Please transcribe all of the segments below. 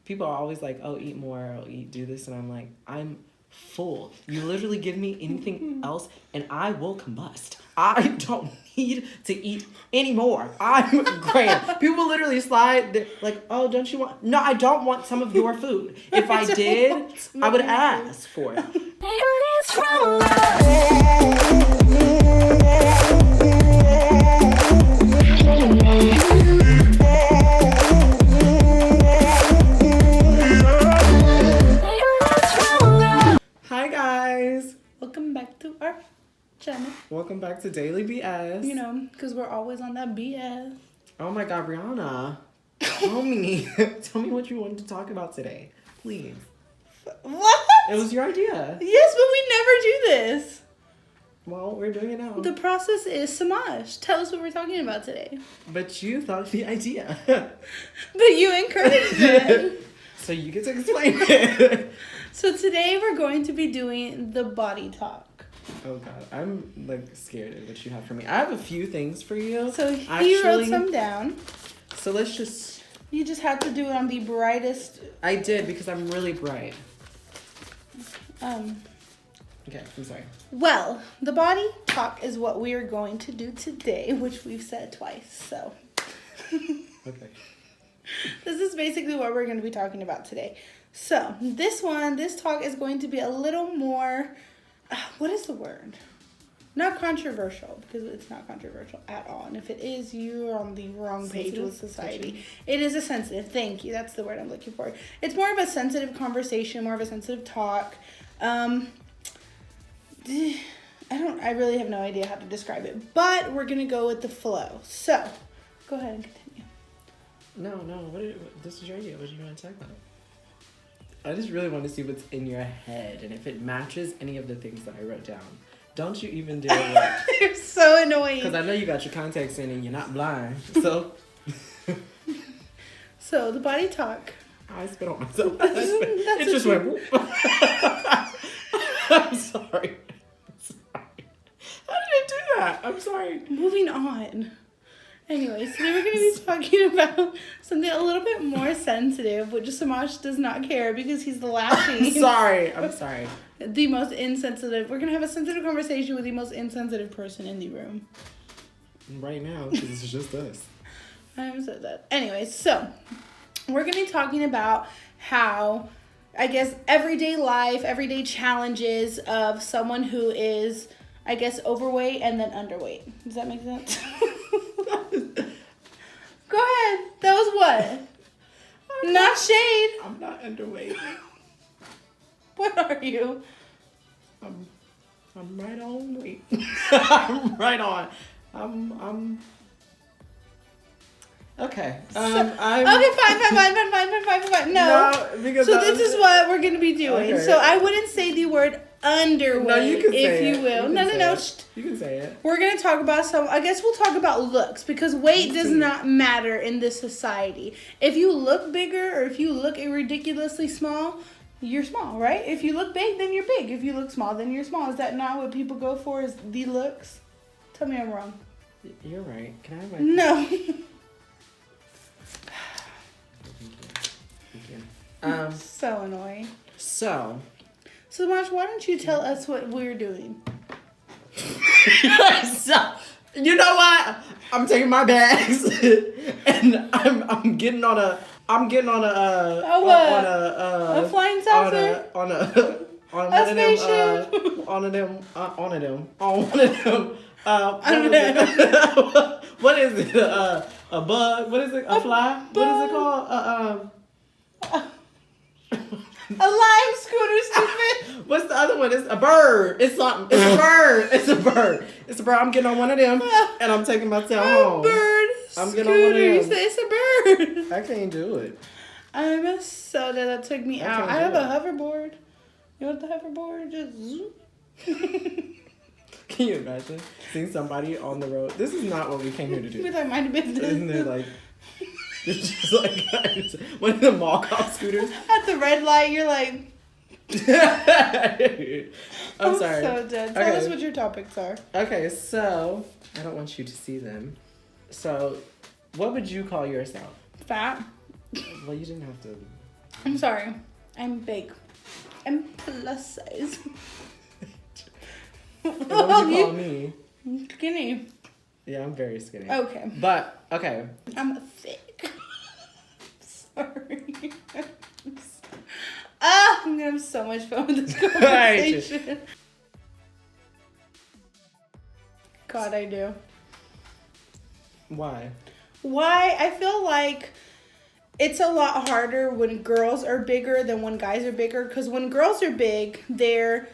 people are always like, oh, eat more, or do this. And I'm like, I'm full. You literally give me anything else and I will combust. I don't need to eat anymore. I'm grand. People literally slide, they're like, oh, don't you want? No, I don't want some of your food. If I did, I would ask for it. Hi guys. Welcome back to our channel. Welcome back to Daily BS. You know, because we're always on that BS. Oh my God, Brianna. Tell me what you wanted to talk about today. Please. What? It was your idea. Yes, but we never do this. Well, we're doing it now. The process is Samaj. Tell us what we're talking about today. But you thought of the idea. But you encouraged it. So you get to explain it. So today we're going to be doing the body talk. Oh God, I'm like scared of what you have for me. I have a few things for you. So he wrote some down. So let's just... You just have to do it on the brightest... I did because I'm really bright. Okay, I'm sorry. Well, the body talk is what we are going to do today, which we've said twice, so... Okay. This is basically what we're going to be talking about today. So, this talk is going to be a little more, what is the word? Not controversial, because it's not controversial at all. And if it is, you're on the wrong page with society. It is a sensitive, thank you, that's the word I'm looking for. It's more of a sensitive conversation, more of a sensitive talk. I really have no idea how to describe it, but we're going to go with the flow. So, go ahead and continue. No, this is your idea. What do you want to talk about? I just really want to see what's in your head and if it matches any of the things that I wrote down. Don't you even do it. You're so annoying. Because I know you got your contacts in and you're not blind. So. So, the body talk. I spit on myself. It just went. I'm sorry. How did I do that? I'm sorry. Moving on. Anyway, so today we're going to be talking about something a little bit more sensitive, which Samaj does not care because he's laughing. I'm sorry. The most insensitive. We're going to have a sensitive conversation with the most insensitive person in the room. Right now, because it's just us. I'm so dead. Anyway, so we're going to be talking about how, I guess, everyday life, everyday challenges of someone who is, I guess, overweight and then underweight. Does that make sense? Go ahead. That was what? Not shade. I'm not underweight. What are you? I'm right on weight. I'm right on. I'm okay. Okay, fine. No, because so this is what we're gonna be doing. Okay. So I wouldn't say the word underweight, no, you can say if you it. will. You No. You can say it. We're gonna talk about I guess we'll talk about looks because weight does not matter in this society. If you look bigger or if you look ridiculously small, you're small, right? If you look big, then you're big. If you look small, then you're small. Is that not what people go for? Is the looks? Tell me I'm wrong. You're right. Can I have my... No. Thank you. So annoying. So Marsh, why don't you tell us what we're doing? So, you know what? I'm taking my bags and I'm getting on a flying saucer? on one of them what is it? A bug? What is it? A fly? What is it called? A lime scooter, stupid. What's the other one? It's a bird. It's something. It's a bird. It's a bird. It's a bird. I'm getting on one of them and I'm taking myself home. Bird. I'm getting on one of them. You say it's a bird. I can't do it. I'm so dead. That took me out. I have a hoverboard. You want the hoverboard? Just zoom. Can you imagine seeing somebody on the road? This is not what we came here to do. With our mind business. And they're like, it's just like one of the mall cop scooters. At the red light, you're like. I'm sorry. So dead. Tell us what your topics are. Okay, so I don't want you to see them. So, what would you call yourself? Fat. Well, you didn't have to. I'm sorry. I'm big. I'm plus size. What would you call me? Skinny. Yeah, I'm very skinny. Okay. But, okay. I'm thick. Sorry. I'm gonna have so much fun with this conversation. God, I do. Why? Why? I feel like it's a lot harder when girls are bigger than when guys are bigger. Because when girls are big, they're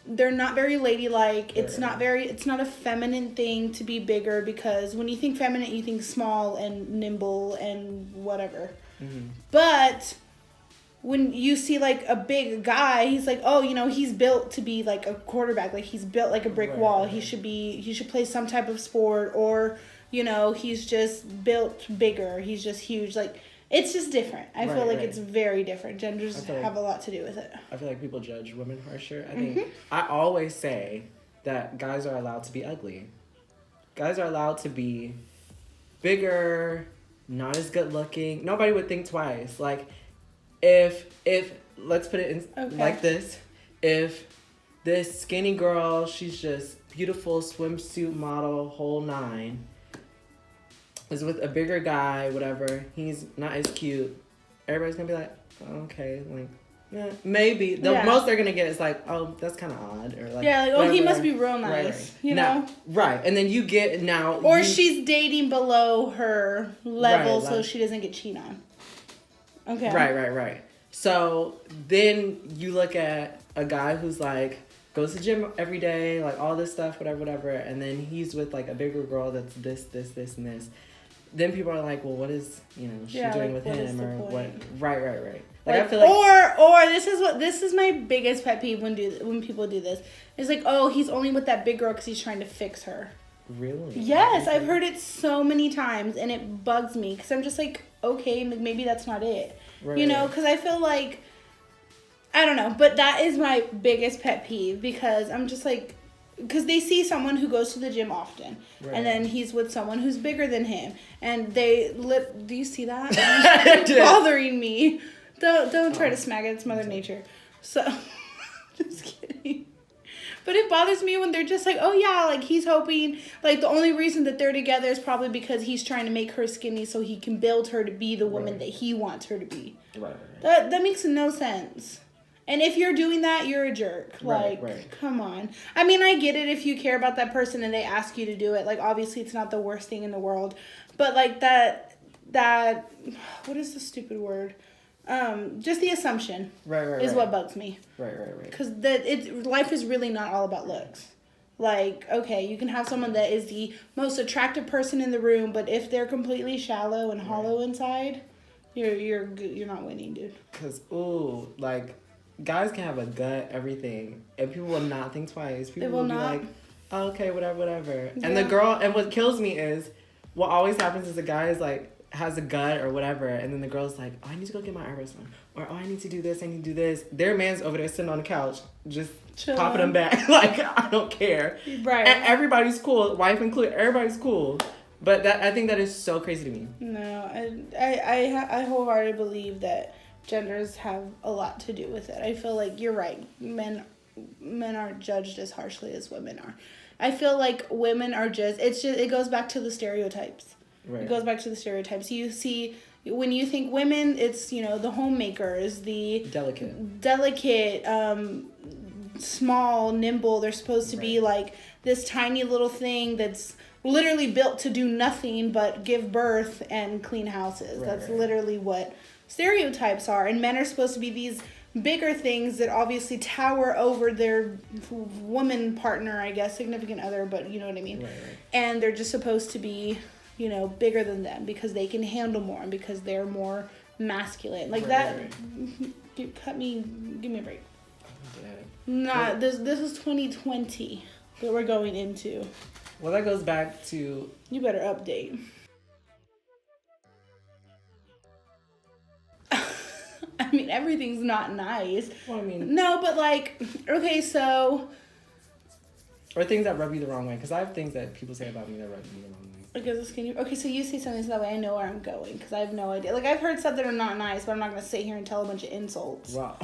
not very ladylike. It's not a feminine thing to be bigger, because when you think feminine, you think small and nimble and whatever. Mm-hmm. But when you see like a big guy, he's like, oh, he's built to be like a quarterback. Like he's built like a brick wall. Right. He should play some type of sport, or, he's just built bigger. He's just huge. Like, it's just different. I feel like it's very different. Genders have a lot to do with it. I feel like people judge women harsher. I think I always say that guys are allowed to be ugly. Guys are allowed to be bigger, not as good looking. Nobody would think twice. Like, if let's put it in like this. If this skinny girl, she's just beautiful, swimsuit model, whole nine, is with a bigger guy, whatever, he's not as cute, everybody's gonna be like, oh, okay, like, yeah, maybe. The most they're gonna get is like, oh, that's kind of odd, or like, yeah, like, oh, he must be real nice, you know? Right, and then you get now, or she's dating below her level, so she doesn't get cheated on. Okay. Right. So then you look at a guy who's like, goes to the gym every day, like all this stuff, whatever, and then he's with like a bigger girl that's this, and this. Then people are like, well, what is, she doing with him, or what? Right. Like, I feel like, or this is my biggest pet peeve when people do this. It's like, oh, he's only with that big girl because he's trying to fix her. Really? Yes, I've heard it so many times, and it bugs me because I'm just like, okay, maybe that's not it. Right. Because I feel like, I don't know, but that is my biggest pet peeve, because I'm just like, because they see someone who goes to the gym often, and then he's with someone who's bigger than him, and do you see that? It's bothering me. Don't try to smack it. It's Mother Nature. So, just kidding. But it bothers me when they're just like, oh yeah, like he's hoping, like the only reason that they're together is probably because he's trying to make her skinny so he can build her to be the woman that he wants her to be. Right. That makes no sense. And if you're doing that, you're a jerk. Like, come on. I mean, I get it if you care about that person and they ask you to do it. Like, obviously, it's not the worst thing in the world. But, like, that what is the stupid word? Just the assumption is what bugs me. Right. Because life is really not all about looks. Like, okay, you can have someone that is the most attractive person in the room, but if they're completely shallow and hollow inside, you're not winning, dude. Because, like, guys can have a gut, everything, and people will not think twice. People will be like, oh, okay, whatever. Yeah. And what kills me is, what always happens is the guy is like, has a gut or whatever, and then the girl's like, oh, I need to go get my eyebrows done, or oh, I need to do this. Their man's over there sitting on the couch, just popping them back. Like, I don't care. Right. And everybody's cool, wife included, everybody's cool. But I think that is so crazy to me. No, I wholeheartedly believe that genders have a lot to do with it. I feel like you're right. Men aren't judged as harshly as women are. I feel like women are it goes back to the stereotypes. Right. It goes back to the stereotypes. You see, when you think women, it's, the homemakers, the delicate, small, nimble. They're supposed to be like this tiny little thing that's literally built to do nothing but give birth and clean houses. That's literally what stereotypes are. And men are supposed to be these bigger things that obviously tower over their woman partner, I guess, significant other, but you know what I mean. Right. And they're just supposed to be, bigger than them because they can handle more and because they're more masculine. Like give me a break. Nah, this is 2020 that we're going into. Well, that goes back to... You better update. I mean, everything's not nice. Well, I mean... No, but like, okay, so... Or things that rub you the wrong way. Because I have things that people say about me that rub me the wrong way. Like as a skinny. Okay, so you say something so that way I know where I'm going because I have no idea. Like I've heard stuff that are not nice, but I'm not gonna sit here and tell a bunch of insults. Wow.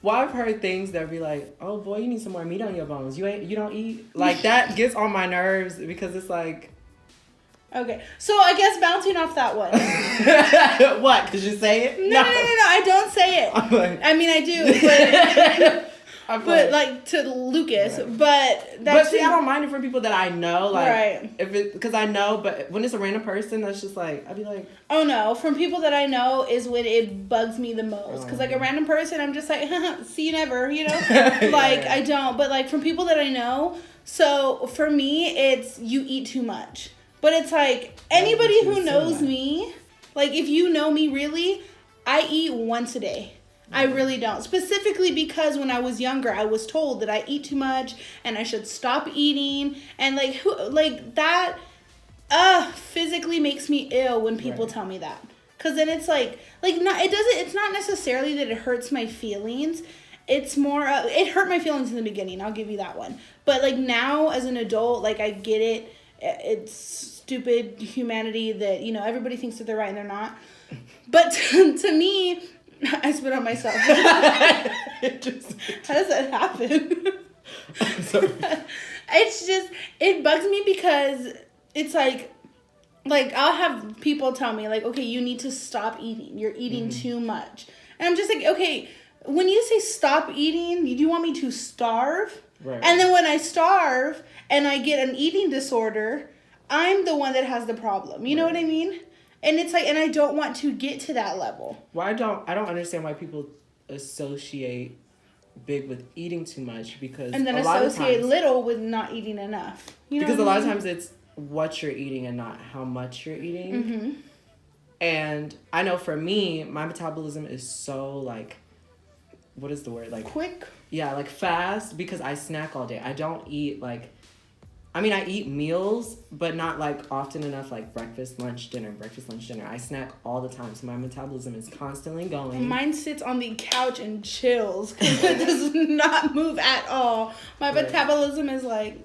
Well, I've heard things that be like, "Oh boy, you need some more meat on your bones. You don't eat." Like that gets on my nerves because it's like. Okay, so I guess bouncing off that one. What? Because you say it? No, I don't say it. Like, I mean, I do, but like to Lucas, right. but that's. But see, I don't mind it for people that I know, like, right? If it because I know, but when it's a random person, that's just like I'd be like, oh no, from people that I know is when it bugs me the most. Because like a random person, I'm just like, see you never, you know, like I don't. But like from people that I know, so for me, it's you eat too much. But it's like anybody who knows me, like if you know me really, I eat once a day. I really don't. Specifically because when I was younger, I was told that I eat too much and I should stop eating. And like that physically makes me ill when people tell me that. Cause then it's it's not necessarily that it hurts my feelings. It's more, it hurt my feelings in the beginning. I'll give you that one. But like now as an adult, like I get it. It's stupid humanity that, you know, everybody thinks that they're right and they're not. But to me, I spit on myself. How does that happen? I'm sorry. It's just, it bugs me because it's like I'll have people tell me like, okay, you need to stop eating. You're eating too much. And I'm just like, okay, when you say stop eating, do you want me to starve? Right. And then when I starve and I get an eating disorder, I'm the one that has the problem. You know what I mean? And it's like, and I don't want to get to that level. Well, I don't understand why people associate big with eating too much because and then associate little with not eating enough. You know because a lot of times it's what you're eating and not how much you're eating. Mm-hmm. And I know for me, my metabolism is so like, what is the word? Like quick. Yeah, like fast because I snack all day. I don't eat like, I mean, I eat meals, but not like often enough, like breakfast, lunch, dinner. I snack all the time. So my metabolism is constantly going. Mine sits on the couch and chills because it does not move at all. My metabolism is like,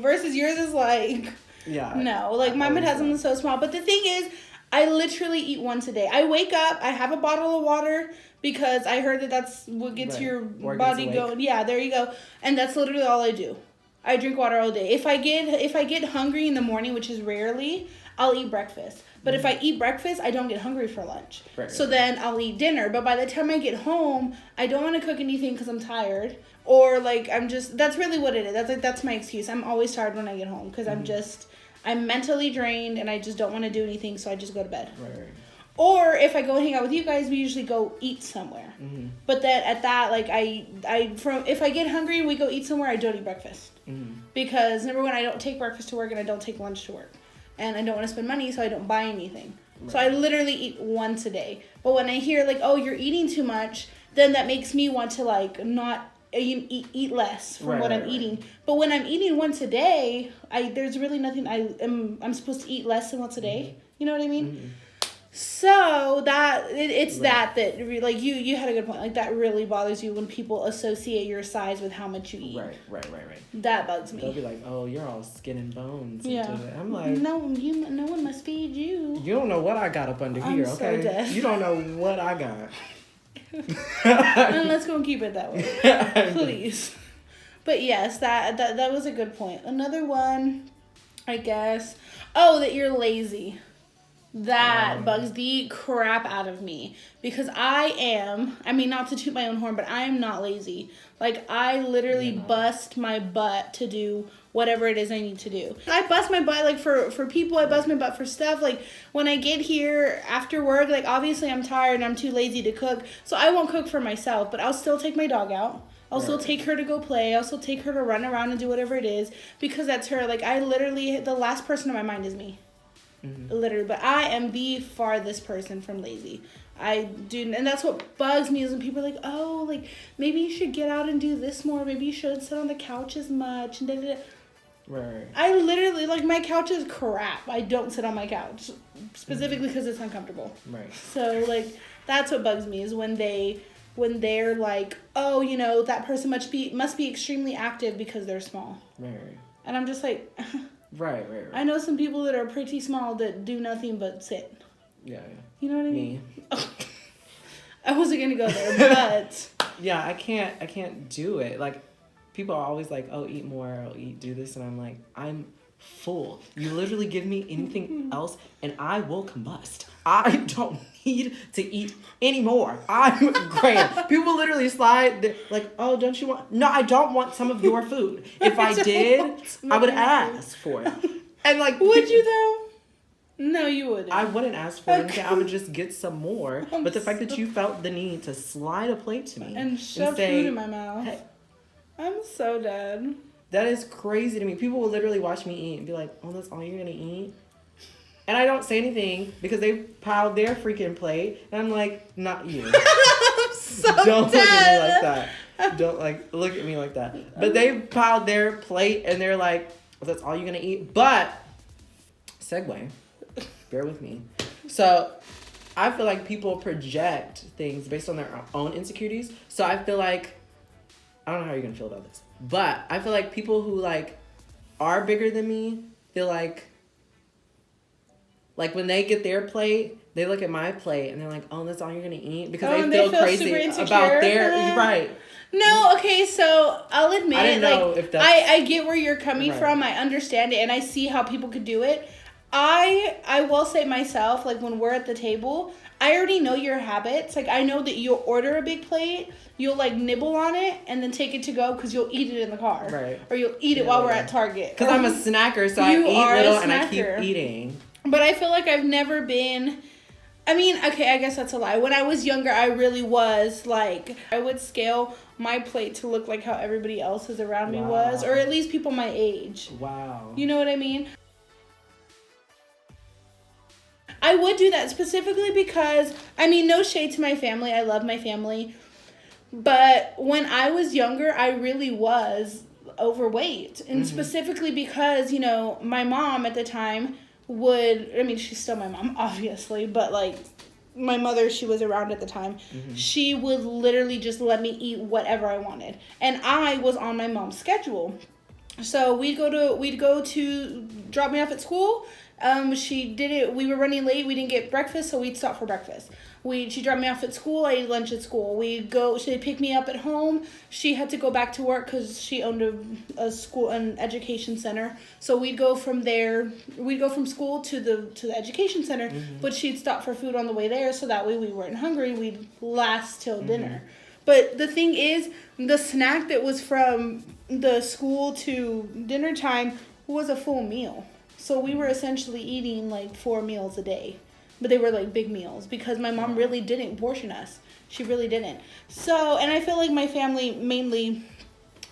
versus yours is like, no, like my metabolism is so small. But the thing is, I literally eat once a day. I wake up, I have a bottle of water because I heard that that's what gets your body going. Yeah, there you go. And that's literally all I do. I drink water all day. If I get hungry in the morning, which is rarely, I'll eat breakfast. But if I eat breakfast, I don't get hungry for lunch. So then I'll eat dinner. But by the time I get home, I don't want to cook anything because I'm tired. Or like that's really what it is. That's my excuse. I'm always tired when I get home because I'm mentally drained and I just don't want to do anything, so I just go to bed. Right. Or if I go hang out with you guys, we usually go eat somewhere. Mm-hmm. But then at that, like if I get hungry and we go eat somewhere, I don't eat breakfast. Mm-hmm. Because number one, I don't take breakfast to work and I don't take lunch to work. And I don't want to spend money, so I don't buy anything. Right. So I literally eat once a day. But when I hear like, oh, you're eating too much, then that makes me want to like not eat less from what I'm eating. But when I'm eating once a day, there's really nothing I'm supposed to eat less than once a day. You know what I mean? Mm-hmm. So that it's that like you had a good point. Like that really bothers you when people associate your size with how much you eat. Right. That bugs me. They'll be like, "Oh, you're all skin and bones." Yeah. I'm like, no one must feed you. You don't know what I got up under here, okay? So dead. You don't know what I got. And let's go and keep it that way, please. But yes, that was a good point. Another one, I guess. Oh, that you're lazy. That bugs the crap out of me because not to toot my own horn, but I am not lazy. Like I literally bust my butt to do whatever it is I need to do. I bust my butt like for people, I bust my butt for stuff. Like when I get here after work, like obviously I'm tired and I'm too lazy to cook. So I won't cook for myself, but I'll still take my dog out. I'll still take her to go play. I'll still take her to run around and do whatever it is because that's her. Like I literally, the last person in my mind is me. Mm-hmm. Literally, but I am the farthest person from lazy. I do, and that's what bugs me is when people are like, "Oh, like maybe you should get out and do this more. Maybe you shouldn't sit on the couch as much." And da-da-da. Right. I literally like my couch is crap. I don't sit on my couch specifically because it's uncomfortable. Right. So like that's what bugs me is when they're like, "Oh, you know that person must be extremely active because they're small." Right. And I'm just like, Right. I know some people that are pretty small that do nothing but sit. Yeah. You know what I mean? Me. I wasn't gonna go there, but Yeah, I can't do it. Like, people are always like, "Oh, eat more, or do this," and I'm like, I'm full. You literally give me anything else, and I will combust. I don't need to eat anymore. I'm grand. People literally slide. They're like, "Oh, don't you want?" No, I don't want some of your food. If I did, I would ask for it. And like, would you though? No, you wouldn't. I wouldn't ask for anything. I would just get some more. But the fact that you felt the need to slide a plate to me and shove say, food in my mouth. Hey, I'm so dead. that is crazy to me. People will literally watch me eat and be like, "Oh, that's all you're gonna eat?" And I don't say anything because they piled their freaking plate, and I'm like, "Not you." I'm so Don't dead. look at me like that. Don't look at me like that. But they piled their plate, and they're like, "Oh, that's all you're gonna eat?" But segue. Bear with me. So, I feel like people project things based on their own insecurities. So I feel like, I don't know how you're gonna feel about this, but I feel like people who like are bigger than me feel like when they get their plate, they look at my plate and they're like, "Oh, that's all you're gonna eat," because they feel crazy about their right. No, okay, so I'll admit, I didn't know like, if that's, I get where you're coming right. from. I understand it, and I see how people could do it. I will say myself, like, when we're at the table, I already know your habits. Like, I know that you'll order a big plate, you'll, like, nibble on it, and then take it to go because you'll eat it in the car. Right. Or you'll eat it while we're at Target. Because I'm a snacker, so I eat little and I keep eating. But I feel like I've never been... I mean, okay, I guess that's a lie. When I was younger, I really was, like... I would scale my plate to look like how everybody else's around me was. Or at least people my age. Wow. You know what I mean? I would do that specifically because, I mean, no shade to my family. I love my family. But when I was younger, I really was overweight. And specifically because, you know, my mom at the time would, I mean, she's still my mom, obviously. But, like, my mother, she was around at the time. She would literally just let me eat whatever I wanted. And I was on my mom's schedule. So we'd go to drop me off at school. She did it. We were running late. We didn't get breakfast, so we'd stop for breakfast. She dropped me off at school. I ate lunch at school. She'd pick me up at home. She had to go back to work because she owned an education center. So we'd go from there. We'd go from school to the education center, but she'd stop for food on the way there, so that way we weren't hungry. We'd last till dinner. But the thing is, the snack that was from the school to dinner time was a full meal. So we were essentially eating like 4 meals a day. But they were like big meals because my mom really didn't portion us. She really didn't. So, and I feel like my family, mainly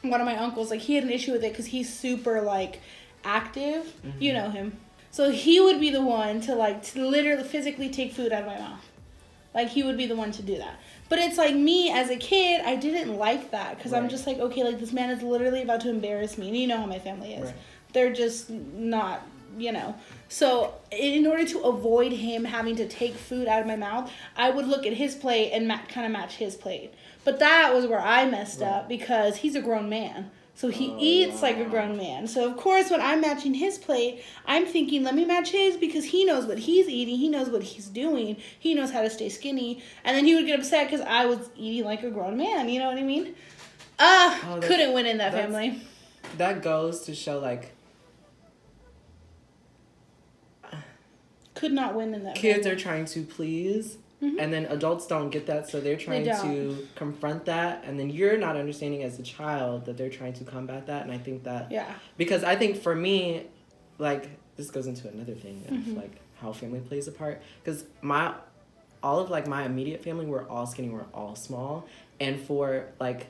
one of my uncles, like he had an issue with it because he's super like active. You know him. So he would be the one to literally physically take food out of my mouth. Like he would be the one to do that. But it's like me as a kid, I didn't like that because I'm just like, okay, like this man is literally about to embarrass me. And you know how my family is. Right. They're just not, you know. So in order to avoid him having to take food out of my mouth, I would look at his plate and kind of match his plate. But that was where I messed up because he's a grown man. So he eats like a grown man. So, of course, when I'm matching his plate, I'm thinking, let me match his because he knows what he's eating. He knows what he's doing. He knows how to stay skinny. And then he would get upset because I was eating like a grown man. You know what I mean? Couldn't win in that family. That goes to show, like... Could not win in that Kids family. are trying to please... And then adults don't get that, so they're trying to confront that. And then you're not understanding as a child that they're trying to combat that. And I think that... Yeah. Because I think for me, like, this goes into another thing of, like, how family plays a part. Because all of, like, my immediate family, we're all skinny, we're all small. And for, like,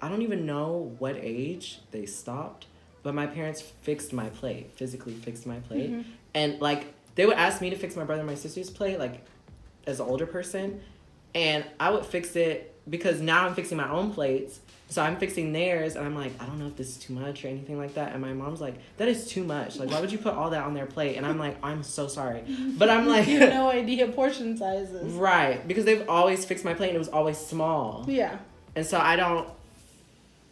I don't even know what age they stopped, but my parents physically fixed my plate. And, like, they would ask me to fix my brother and my sister's plate, like... as an older person, and I would fix it because now I'm fixing my own plates, so I'm fixing theirs, and I'm like, I don't know if this is too much or anything like that, and my mom's like, that is too much, like, why would you put all that on their plate? And I'm like, I'm so sorry, but I'm like, you have no idea portion sizes, right? Because they've always fixed my plate, and it was always small, yeah, and so I don't,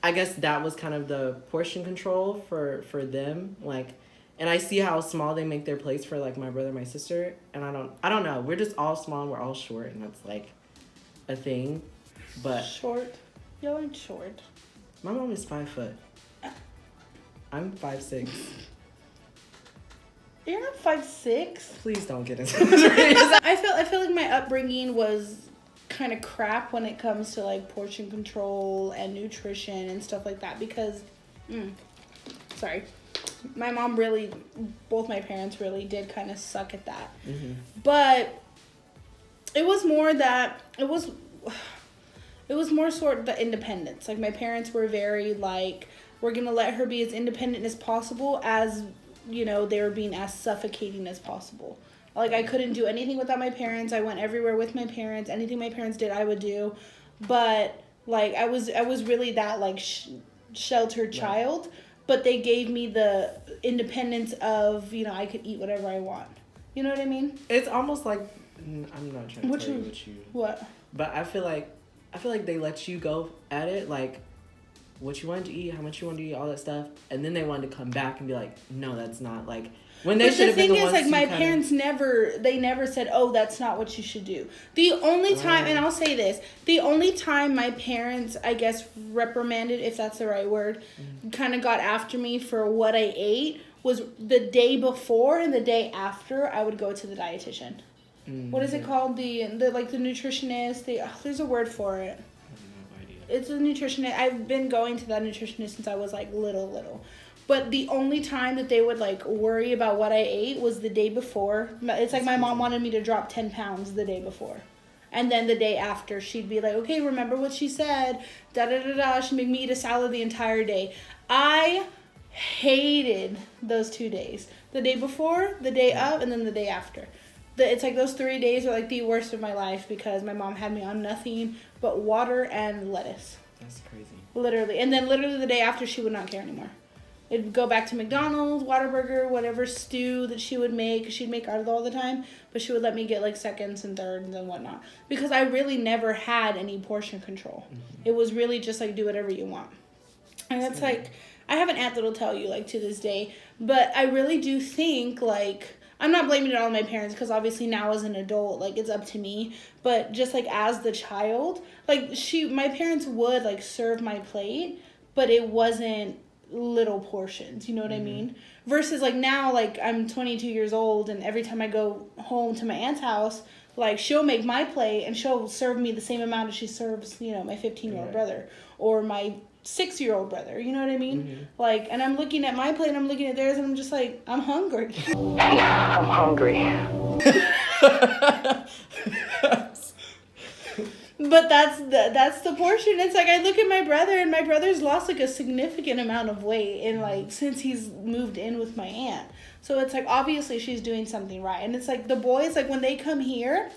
I guess that was kind of the portion control for them. Like, and I see how small they make their plates for like my brother, my sister, and I don't know. We're just all small and we're all short, and that's like a thing. But short. Y'all ain't short. my mom is 5 foot. I'm 5'6". You're not 5'6". Please don't get into this. I feel like my upbringing was kind of crap when it comes to like portion control and nutrition and stuff like that because sorry, my mom really, both my parents really did kind of suck at that. Mm-hmm. But it was more that it was more sort of the independence. Like my parents were very like, we're gonna let her be as independent as possible, as you know, they were being as suffocating as possible. Like I couldn't do anything without my parents. I went everywhere with my parents. Anything my parents did, I would do. But like I was really that like sheltered child. But they gave me the independence of, you know, I could eat whatever I want. You know what I mean? It's almost like, I'm not trying to tell you what. But I feel like they let you go at it, like what you wanted to eat, how much you wanted to eat, all that stuff, and then they wanted to come back and be like, no, that's not like. When they should have been the ones. But the thing is, like, my parents never said, oh, that's not what you should do. The only time, and I'll say this, the only time my parents, I guess, reprimanded, if that's the right word, kind of got after me for what I ate was the day before and the day after I would go to the dietitian. What is it called? The nutritionist. There's a word for it. I have no idea. It's a nutritionist. I've been going to that nutritionist since I was like little. But the only time that they would like worry about what I ate was the day before. It's like my mom wanted me to drop 10 pounds the day before. And then the day after, she'd be like, okay, remember what she said. Da-da-da-da. She'd make me eat a salad the entire day. I hated those 2 days. The day before, the day of, and then the day after. It's like those 3 days are like the worst of my life because my mom had me on nothing but water and lettuce. That's crazy. Literally. And then literally the day after, she would not care anymore. It'd go back to McDonald's, Whataburger, whatever stew that she would make. She'd make out of it all the time, but she would let me get like seconds and thirds and whatnot. Because I really never had any portion control. It was really just like, do whatever you want. And that's like, I have an aunt that'll tell you like to this day, but I really do think like, I'm not blaming it all on my parents because obviously now as an adult, like it's up to me. But just like as the child, like my parents would like serve my plate, but it wasn't little portions, you know what I mean? Versus like now, like I'm 22 years old and every time I go home to my aunt's house, like she'll make my plate and she'll serve me the same amount as she serves, you know, my 15-year-old brother or my 6-year-old brother, you know what I mean? Like, and I'm looking at my plate and I'm looking at theirs and I'm just like, I'm hungry. I'm hungry. But that's the portion. It's like I look at my brother and my brother's lost like a significant amount of weight in like since he's moved in with my aunt. So it's like obviously she's doing something right. And it's like the boys, like when they come here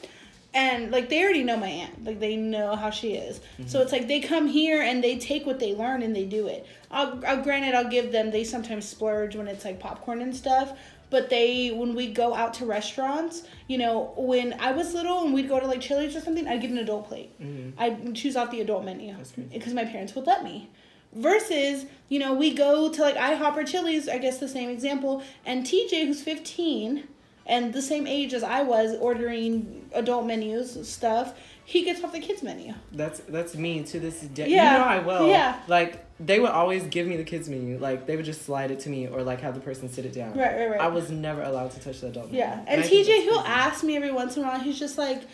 and like they already know my aunt. Like they know how she is. So it's like they come here and they take what they learn and they do it. Granted, I'll give them, they sometimes splurge when it's like popcorn and stuff. But when we go out to restaurants, you know, when I was little and we'd go to like Chili's or something, I'd get an adult plate. I'd choose off the adult menu because my parents would let me. Versus, you know, we go to like IHOP or Chili's, I guess the same example, and TJ, who's 15 and the same age as I was, ordering adult menus and stuff, he gets off the kids menu. That's me to this day. Yeah. You know I will. Yeah. Like they would always give me the kids menu. Like they would just slide it to me or like have the person sit it down. Right. I was never allowed to touch the adult menu. Yeah. And TJ, he'll ask me every once in a while. He's just like,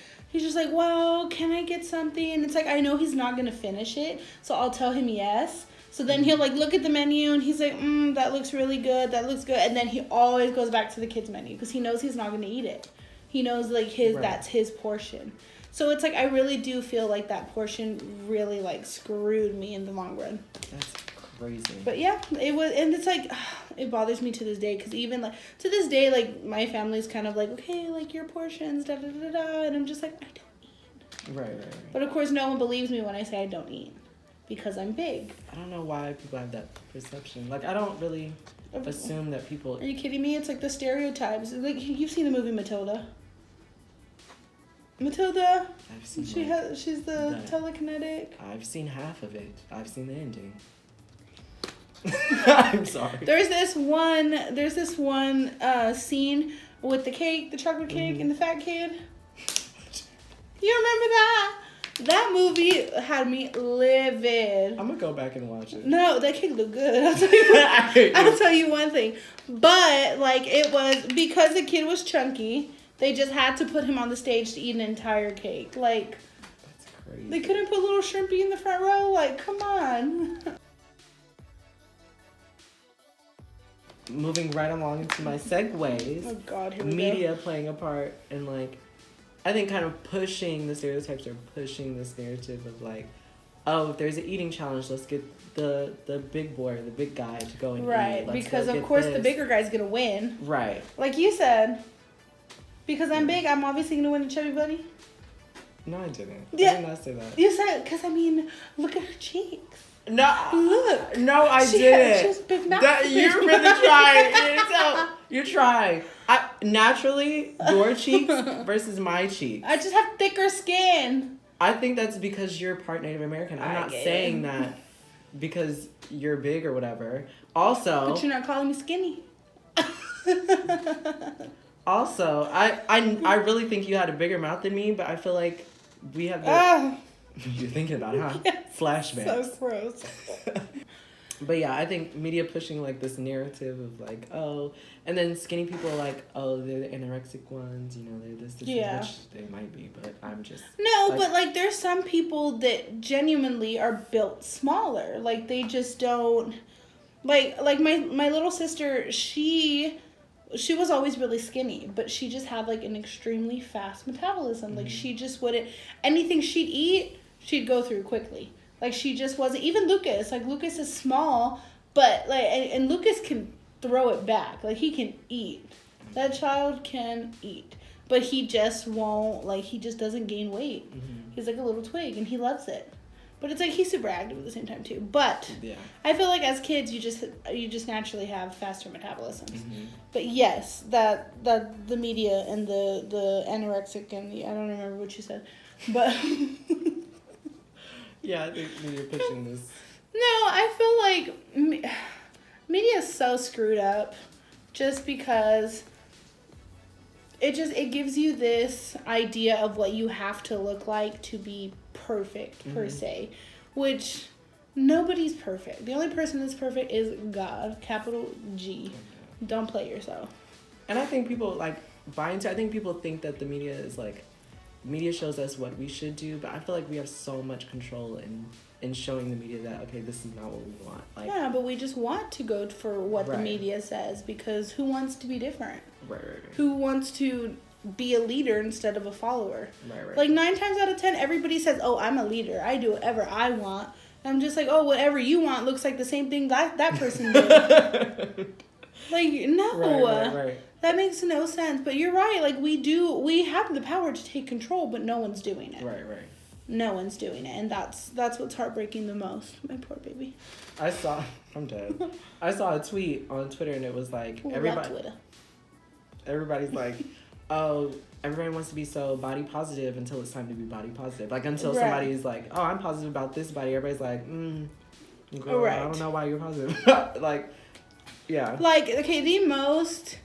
well, can I get something? And it's like, I know he's not going to finish it. So I'll tell him yes. So then he'll like look at the menu and he's like, that looks really good. That looks good. And then he always goes back to the kids menu because he knows he's not going to eat it. He knows like that's his portion. So it's like, I really do feel like that portion really like screwed me in the long run. That's crazy. But yeah, it was, and it's like, it bothers me to this day because even like, to this day, like my family's kind of like, okay, like your portions, da-da-da-da, and I'm just like, I don't eat. Right. But of course, no one believes me when I say I don't eat because I'm big. I don't know why people have that perception. Like, I don't really assume that people... Are you kidding me? It's like the stereotypes. Like, you've seen the movie Matilda. I've seen she's the telekinetic. I've seen half of it. I've seen the ending. I'm sorry. There's this one scene with the cake, the chocolate cake, and the fat kid. You remember that? That movie had me livid. I'm gonna go back and watch it. No, that cake looked good. I'll tell you one thing. But like it was because the kid was chunky, they just had to put him on the stage to eat an entire cake. Like That's crazy. they couldn't put little shrimpy in the front row. Like, come on. Moving right along into my segues. Oh God, here we go. Media playing a part in like, I think kind of pushing the stereotypes or pushing this narrative of like, oh, if there's an eating challenge, let's get the big boy or the big guy to go and eat. Right, Let's because go of get course the this. bigger guy's gonna win. Right. Like you said, because I'm big, I'm obviously gonna win a chubby bunny. No, I didn't. Yeah. I did not say that. You said, because I mean, look at her cheeks. No. Look. No, I She didn't. has big mouth. You're really trying. You're trying. Naturally, your cheeks versus my cheeks. I just have thicker skin. I think that's because you're part Native American. I'm I not get saying it. that because you're big or whatever. Also, But you're not calling me skinny. also, I really think you had a bigger mouth than me, but I feel like we have the. Ah, You're thinking about it, huh? yes. Flashbacks. so gross. But yeah, I think media pushing like this narrative of like, oh, and then skinny people are like, oh, they're the anorexic ones, you know, they're this, Yeah. which they might be, but I'm just. No, like, but like there's some people that genuinely are built smaller. Like they just don't like my little sister, she was always really skinny, but she just had like an extremely fast metabolism. Like she just wouldn't anything she'd eat, she'd go through quickly. Like she just wasn't even Lucas. Like Lucas is small, but like and Lucas can throw it back. Like he can eat. That child can eat. But he just won't, like, he just doesn't gain weight. Mm-hmm. He's like a little twig, and he loves it. But it's like he's super active at the same time, too. But yeah. I feel like as kids, you just naturally have faster metabolisms. Mm-hmm. But yes, that the media and the anorexic and the, I don't remember what you said. But Yeah, I think media pushing this. no, I feel like media is so screwed up just because it gives you this idea of what you have to look like to be perfect per se, which nobody's perfect. The only person that's perfect is God, capital G. Don't play yourself. And I think people like buy into. I think people think that the media is like, media shows us what we should do, but I feel like we have so much control in showing the media that okay, this is not what we want. Like, Yeah, but we just want to go for what the Right. media says because who wants to be different? right. Who wants to be a leader instead of a follower? Right. Like 9 times out of 10, everybody says, "Oh, I'm a leader. I do whatever I want." And I'm just like, "Oh, whatever you want looks like the same thing that person did." Like, no, Right. that makes no sense. But you're right. Like we have the power to take control, but no one's doing it. Right. No one's doing it, and that's what's heartbreaking the most. My poor baby. I'm dead. I saw a tweet on Twitter and it was like Love Twitter. everybody's like, oh, everybody wants to be so body positive until it's time to be body positive. Like until Right. somebody's like, oh, I'm positive about this body. Everybody's like, girl, Right. I don't know why you're positive. Like, yeah. Like, okay, the most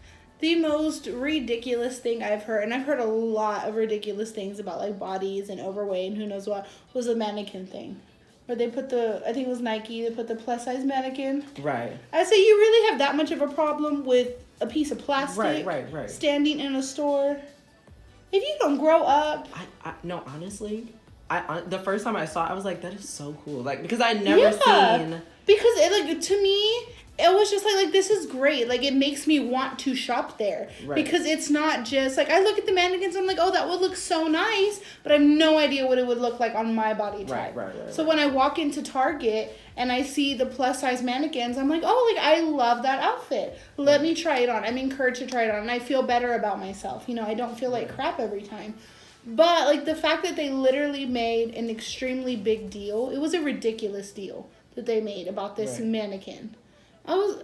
ridiculous thing I've heard, and I've heard a lot of ridiculous things about like bodies and overweight and who knows what, was the mannequin thing. Where they put I think it was Nike, they put the plus size mannequin. Right. I say, you really have that much of a problem with a piece of plastic Right. standing in a store? If you don't grow up. I no, honestly, I the first time I saw it, I was like, that is so cool. Like, because I never seen. Because it, like, to me, it was just like this is great. Like, it makes me want to shop there. Right. Because it's not just, like, I look at the mannequins and I'm like, oh, that would look so nice, but I have no idea what it would look like on my body type. Right. So when I walk into Target and I see the plus size mannequins, I'm like, oh, like, I love that outfit. Let me try it on. I'm encouraged to try it on, and I feel better about myself. You know, I don't feel like crap every time. But, like, the fact that they literally made an extremely big deal, it was a ridiculous deal that they made about this Right. mannequin. I was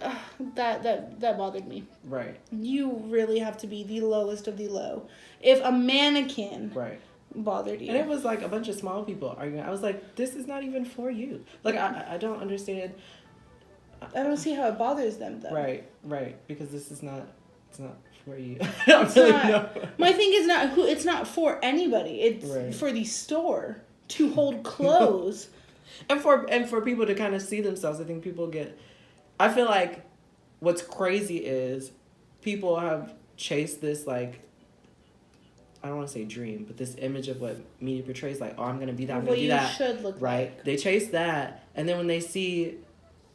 that bothered me. Right. You really have to be the lowest of the low if a mannequin Right. bothered you. And it was like a bunch of small people arguing. I was like, this is not even for you. Like, I don't understand. I don't see how it bothers them though. Right. Because this is not. It's not for you. My thing is not it's not for anybody. It's for the store to hold clothes. and for people to kind of see themselves. I think people get. I feel like what's crazy is people have chased this like. I don't want to say dream, but this image of what media portrays, like, oh, I'm gonna be that. I'm gonna be that. What you should look like. They chase that, and then when they see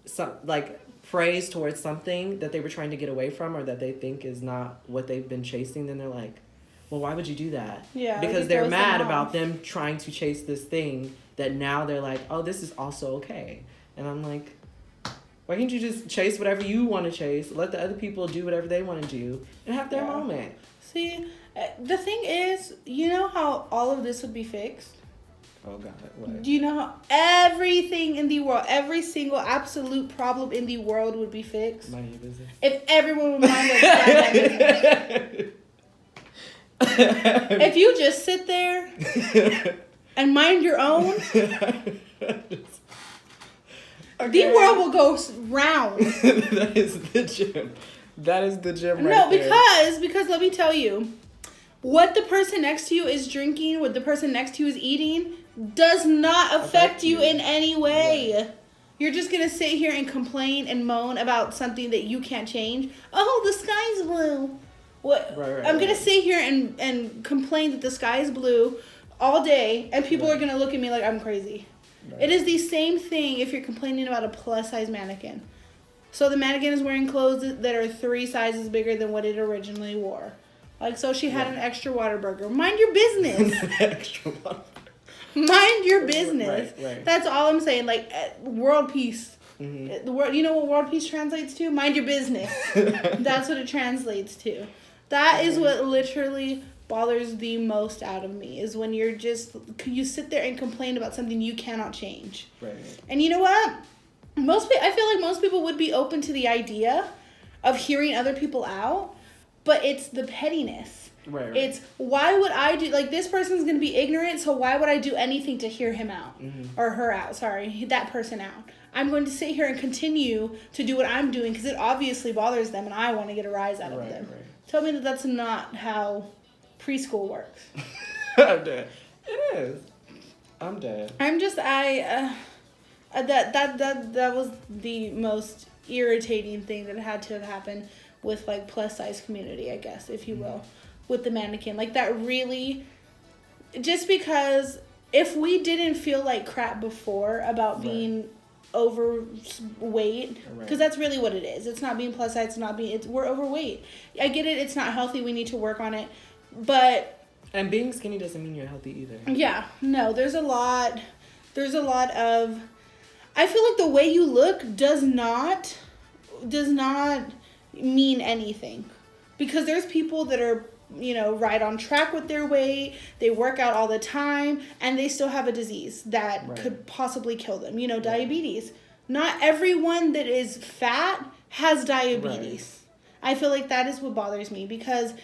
some like praise towards something that they were trying to get away from, or that they think is not what they've been chasing, then they're like, well, why would you do that? Yeah. Because they're mad about them trying to chase this thing that now they're like, oh, this is also okay. And I'm like, why can't you just chase whatever you want to chase? Let the other people do whatever they want to do and have their moment. See, the thing is, you know how all of this would be fixed? Oh, God. What? Do you know how everything in the world, every single absolute problem in the world would be fixed? Mind your business. If everyone would mind their business. If you just sit there and mind your own, the world will go round. That is the gym. That is the gym right No, there. because let me tell you, what the person next to you is drinking, what the person next to you is eating, does not affect you in any way. Right. You're just going to sit here and complain and moan about something that you can't change. Oh, the sky's blue. What? Right, I'm going to sit here and complain that the sky is blue all day, and people are going to look at me like I'm crazy. Right. It is the same thing if you're complaining about a plus-size mannequin. So the mannequin is wearing clothes that are 3 sizes bigger than what it originally wore. Like, so she had an extra water burger. Mind your business. Extra water. Mind your business. Right. That's all I'm saying. Like, world peace. Mm-hmm. The word, you know what world peace translates to? Mind your business. That's what it translates to. That is what literally bothers the most out of me, is when you sit there and complain about something you cannot change. Right. And you know what? I feel like most people would be open to the idea of hearing other people out, but it's the pettiness. Right. It's, why would I do, like, this person's going to be ignorant, so why would I do anything to hear him out? Mm-hmm. Or her out, sorry, that person out. I'm going to sit here and continue to do what I'm doing because it obviously bothers them and I want to get a rise out of them. Right. Tell me that that's not how preschool works. I'm dead. It is. I'm dead. That was the most irritating thing that had to have happened with, like, plus size community, I guess, if you will, with the mannequin. Like, that really, just because if we didn't feel like crap before about being overweight, because that's really what it is. It's not being plus size, we're overweight. I get it, it's not healthy, we need to work on it, but... And being skinny doesn't mean you're healthy either. Yeah, no, there's a lot of... I feel like the way you look does not mean anything. Because there's people that are, right on track with their weight, they work out all the time, and they still have a disease that could possibly kill them. Diabetes. Not everyone that is fat has diabetes. Right. I feel like that is what bothers me, because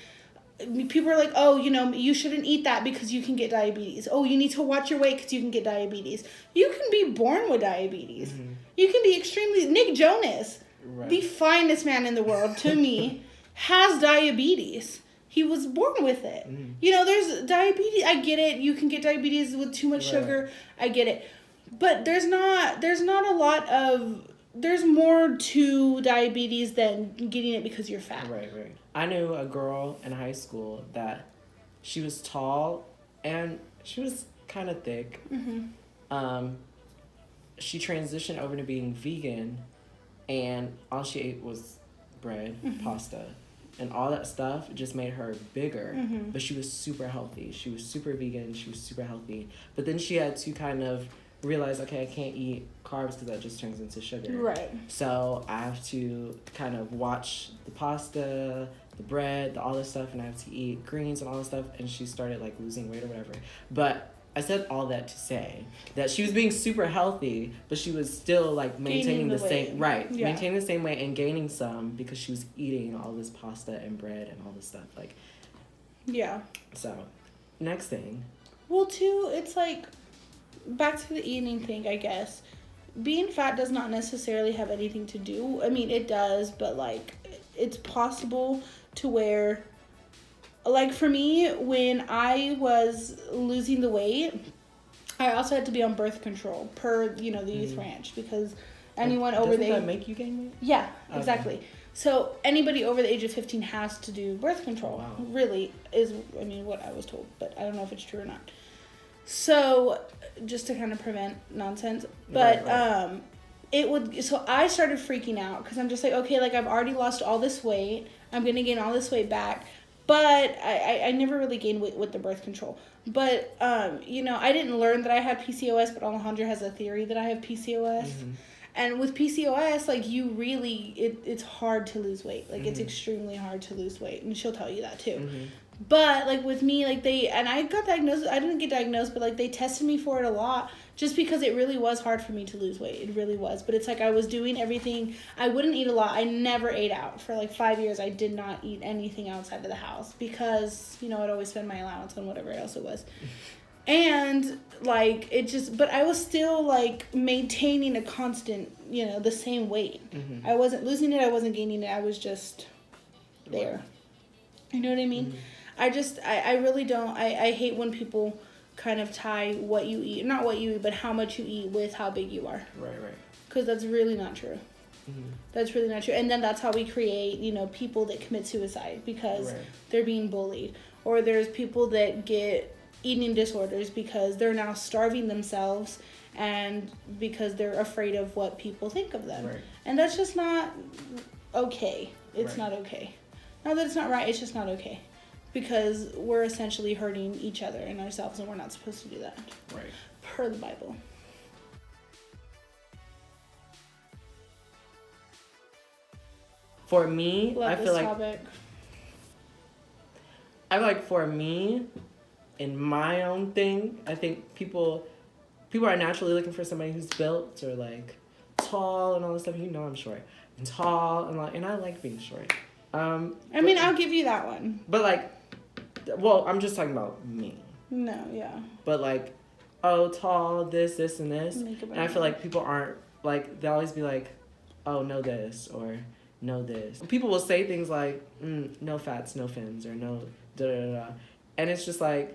people are like, oh, you shouldn't eat that because you can get diabetes. Oh, you need to watch your weight because you can get diabetes. You can be born with diabetes. Mm-hmm. You can be Nick Jonas, the finest man in the world to me, has diabetes. He was born with it. Mm. There's diabetes. I get it. You can get diabetes with too much sugar. I get it. But there's not a lot of... There's more to diabetes than getting it because you're fat. Right. I knew a girl in high school that she was tall and she was kind of thick. Mm-hmm. She transitioned over to being vegan, and all she ate was bread, pasta, and all that stuff just made her bigger. Mm-hmm. But she was super healthy. She was super vegan. She was super healthy. But then she had to kind of realize, okay, I can't eat carbs because that just turns into sugar. Right. So I have to kind of watch the pasta, the bread, all this stuff, and I have to eat greens and all this stuff. And she started, like, losing weight or whatever. But I said all that to say that she was being super healthy, but she was still, like, maintaining the same maintaining the same weight and gaining some because she was eating all this pasta and bread and all this stuff. Like, yeah. So, next thing. Well, too, it's like, back to the eating thing, I guess. being fat does not necessarily have anything to do. I mean, it does, but like it's possible to where, like for me, when I was losing the weight, I also had to be on birth control per, the youth ranch, because anyone over the age... Doesn't that make you gain weight? Yeah, exactly. Okay. So anybody over the age of 15 has to do birth control. Wow. Really is, what I was told, but I don't know if it's true or not. So just to kind of prevent nonsense, but right. So I started freaking out because I'm just like, okay, like I've already lost all this weight. I'm going to gain all this weight back. But I never really gained weight with the birth control. But, I didn't learn that I had PCOS, but Alejandra has a theory that I have PCOS. Mm-hmm. And with PCOS, like, you really, it's hard to lose weight. Like, it's extremely hard to lose weight. And she'll tell you that, too. Mm-hmm. But, like, with me, like, I got diagnosed, I didn't get diagnosed, but, like, they tested me for it a lot just because it really was hard for me to lose weight. It really was. But it's like I was doing everything. I wouldn't eat a lot. I never ate out. For, like, 5 years, I did not eat anything outside of the house because, I'd always spend my allowance on whatever else it was. And, like, but I was still, like, maintaining a constant, the same weight. Mm-hmm. I wasn't losing it. I wasn't gaining it. I was just there. You know what I mean? Mm-hmm. I really don't. I hate when people kind of tie what you eat, not what you eat, but how much you eat with how big you are. Right. Because that's really not true. Mm-hmm. That's really not true. And then that's how we create, people that commit suicide because they're being bullied. Or there's people that get eating disorders because they're now starving themselves and because they're afraid of what people think of them. Right. And that's just not okay. It's not okay. Not that it's not right, it's just not okay. Because we're essentially hurting each other and ourselves, and we're not supposed to do that. Right. Per the Bible. For me, I feel like for me, in my own thing, I think people are naturally looking for somebody who's built or like tall and all this stuff. I'm short and tall and I like being short. I'll give you that one. But like, well, I'm just talking about me. No, yeah. But like, tall, this, and this. And I feel like people aren't, like, they'll always be like, oh, no this, or no this. People will say things like, no fats, no fins, or no da-da-da-da. And it's just like,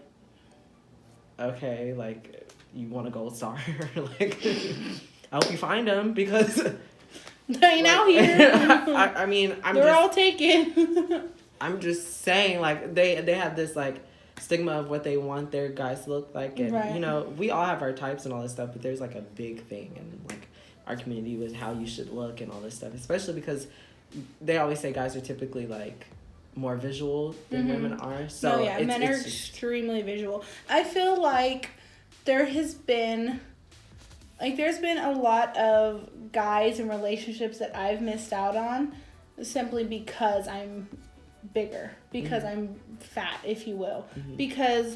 okay, like, you want a gold star? Like, I hope you find them, because... They ain't out here. They're all taken. I'm just saying, like, they have this, like, stigma of what they want their guys to look like. And, we all have our types and all this stuff, but there's, like, a big thing in, like, our community with how you should look and all this stuff. Especially because they always say guys are typically, like, more visual than women are. So men are extremely visual. I feel like there's been a lot of guys and relationships that I've missed out on simply because I'm bigger, because I'm fat, if you will. Mm-hmm. Because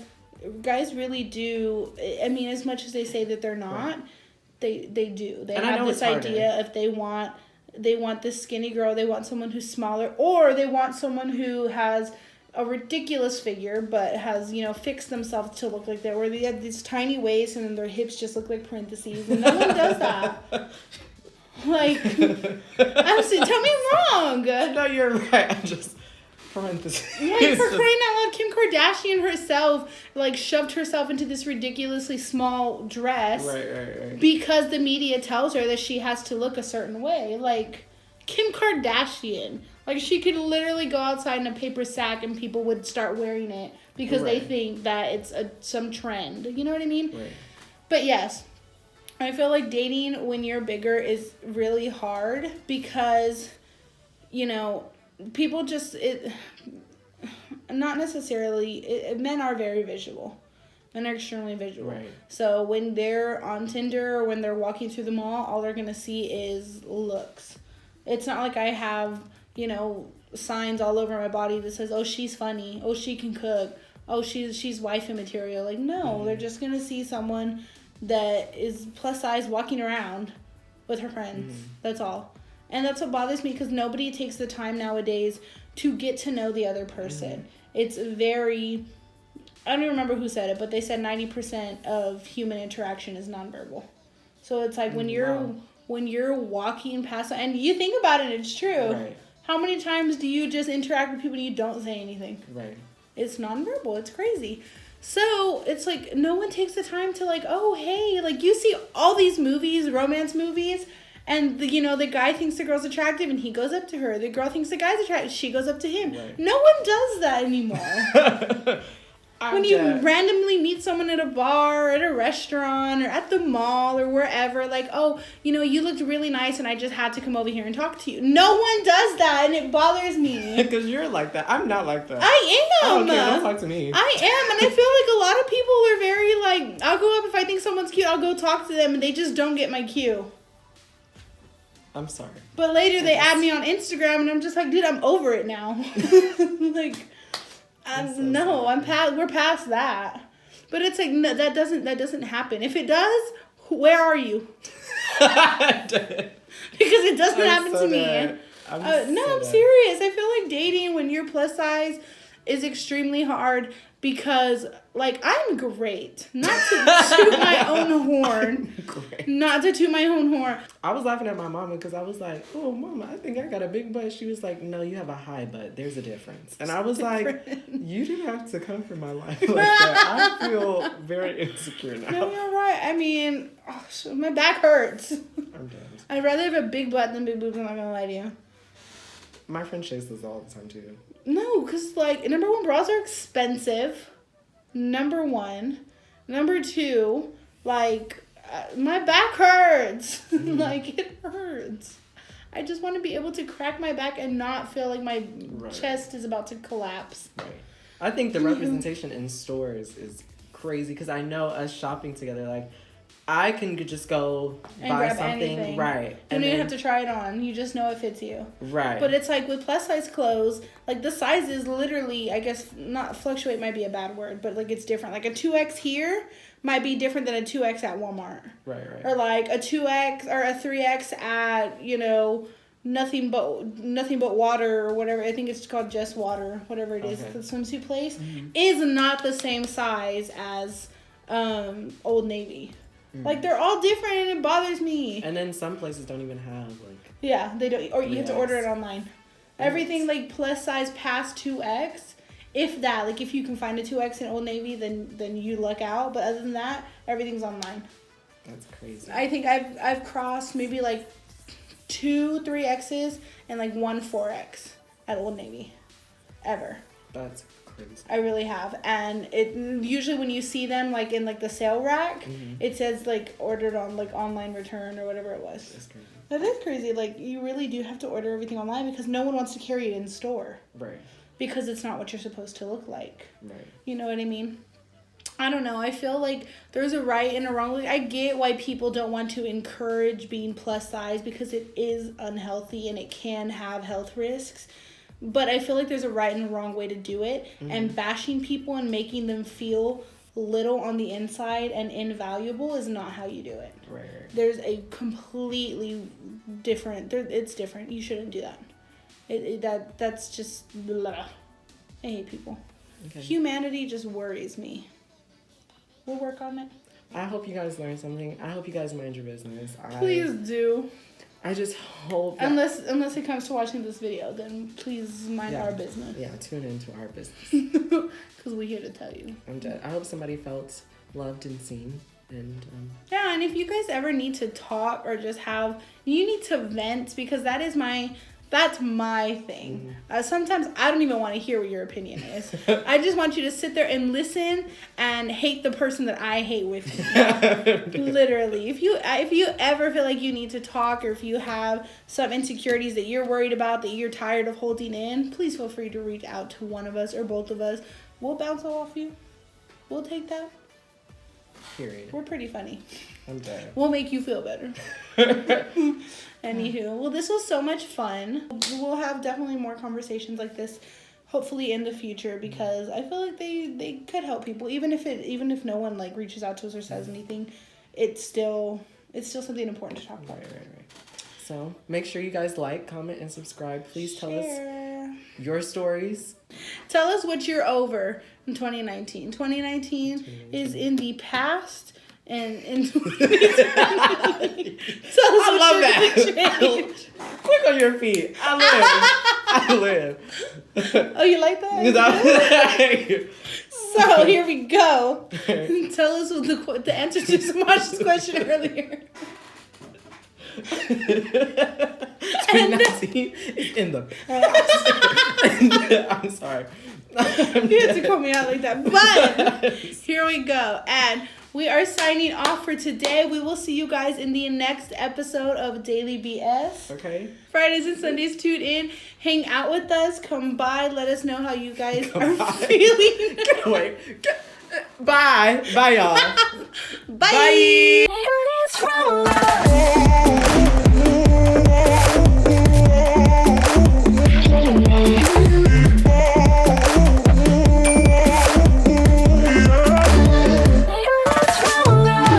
guys really do, as much as they say that they're not, they do. They have this idea if they want this skinny girl, they want someone who's smaller, or they want someone who has a ridiculous figure but has, fixed themselves to look like that, where they have these tiny waists and then their hips just look like parentheses, and no one does that. Like, honestly, tell me I'm wrong. No, you're right. I'm just parentheses. Like, for crying out loud, Kim Kardashian herself, like, shoved herself into this ridiculously small dress. Right. Because the media tells her that she has to look a certain way. Like, Kim Kardashian. Like, she could literally go outside in a paper sack and people would start wearing it because they think that it's some trend. You know what I mean? Right. But yes, I feel like dating when you're bigger is really hard because, people just, not necessarily, men are very visual. Men are extremely visual. Right. So when they're on Tinder or when they're walking through the mall, all they're going to see is looks. It's not like I have, signs all over my body that says, oh, she's funny. Oh, she can cook. Oh, she's wifey material. Like, no, they're just going to see someone that is plus size walking around with her friends. That's all. And that's what bothers me because nobody takes the time nowadays to get to know the other person. It's very, I don't even remember who said it, but they said 90% of human interaction is nonverbal. So it's like when you're walking past, and you think about it, it's true. Right. How many times do you just interact with people and you don't say anything? Right. It's nonverbal. It's crazy. So it's like no one takes the time to like, oh, hey, like you see all these movies, romance movies, and the guy thinks the girl's attractive and he goes up to her. The girl thinks the guy's attractive, she goes up to him. Right. No one does that anymore. When you randomly meet someone at a bar, or at a restaurant, or at the mall, or wherever, like, oh, you looked really nice and I just had to come over here and talk to you. No one does that, and it bothers me. Because you're like that. I'm not like that. I am. I don't care. Don't talk to me. I am, and I feel like a lot of people are very, like, I'll go up if I think someone's cute, I'll go talk to them, and they just don't get my cue. I'm sorry. But later they add me on Instagram, and I'm just like, dude, I'm over it now. Like... we're past that. But it's like no, that doesn't happen. If it does, where are you? Because it doesn't happen to me. I'm serious. I feel like dating when you're plus size is extremely hard because like I'm great. Not to toot my own horn. Not to toot my own horn. I was laughing at my mama because I was like, oh, mama, I think I got a big butt. She was like, no, you have a high butt. There's a difference. And I was like, you didn't have to come for my life like that. I feel very insecure now. No, you're right. I mean, my back hurts. I'm done. I'd rather have a big butt than big boobs, I'm not going to lie to you. My friend says this all the time, too. No, because, like, number one, bras are expensive. Number one. Number two, like... my back hurts. Like, it hurts. I just want to be able to crack my back and not feel like my chest is about to collapse. Right. I think the representation in stores is crazy because I know us shopping together, like, I can just go and buy something. Anything. Right. You don't even have to try it on. You just know it fits you. Right. But it's like with plus size clothes, like the sizes literally, I guess, not fluctuate might be a bad word, but like it's different. Like a 2X here might be different than a 2X at Walmart. Right. Or like a 2X or a 3X at, nothing but water or whatever. I think it's called Just Water, whatever it is, the swimsuit place, is not the same size as Old Navy. Like, they're all different, and it bothers me. And then some places don't even have, like... Yeah, they don't. Or you have to order it online. Yes. Everything, like, plus size past 2X, if that. Like, if you can find a 2X in Old Navy, then you luck out. But other than that, everything's online. That's crazy. I think I've crossed maybe, like, 2 3Xs and, like, 1 4X at Old Navy. Ever. That's crazy. I really have. And it usually when you see them like in like the sale rack, it says like ordered on like online return or whatever it was. That's crazy. That is crazy. Like you really do have to order everything online because no one wants to carry it in store. Right. Because it's not what you're supposed to look like. Right. You know what I mean? I don't know. I feel like there's a right and a wrong way. I get why people don't want to encourage being plus size because it is unhealthy and it can have health risks. But I feel like there's a right and a wrong way to do it. And bashing people and making them feel little on the inside and invaluable is not how you do it. Right. There's a completely different... it's different. You shouldn't do that. That's just... blah. I hate people. Okay. Humanity just worries me. We'll work on it. I hope you guys learned something. I hope you guys mind your business. Please do. I just hope that... Unless it comes to watching this video, then please mind our business. Yeah, tune into our business. Because we're here to tell you. I'm dead. I hope somebody felt loved and seen. And yeah, and if you guys ever need to talk or just you need to vent because that's my thing. Sometimes I don't even want to hear what your opinion is. I just want you to sit there and listen and hate the person that I hate with you. Literally. If you ever feel like you need to talk or if you have some insecurities that you're worried about, that you're tired of holding in, please feel free to reach out to one of us or both of us. We'll bounce off you. We'll take that. Period. We're pretty funny. I'm dead. We'll make you feel better. Anywho, well, this was so much fun. We'll have definitely more conversations like this, hopefully in the future, because I feel like they could help people, even if no one like reaches out to us or says anything. It's still something important to talk about. Right. So make sure you guys like, comment, and subscribe. Please tell us your stories. Tell us what you're over in 2019. 2019 is in the past. And tell us I what love you're that. gonna change. Quick on your feet. I live. Oh, you like that? So here we go. Tell us what the answer to Samash's question earlier. And it's in the past. I'm sorry. You have to call me out like that. But here we go. And we are signing off for today. We will see you guys in the next episode of Daily BS. Okay. Fridays and Sundays, tune in. Hang out with us. Come by. Let us know how you guys are feeling. Bye. Bye, y'all. Bye. And it's from love.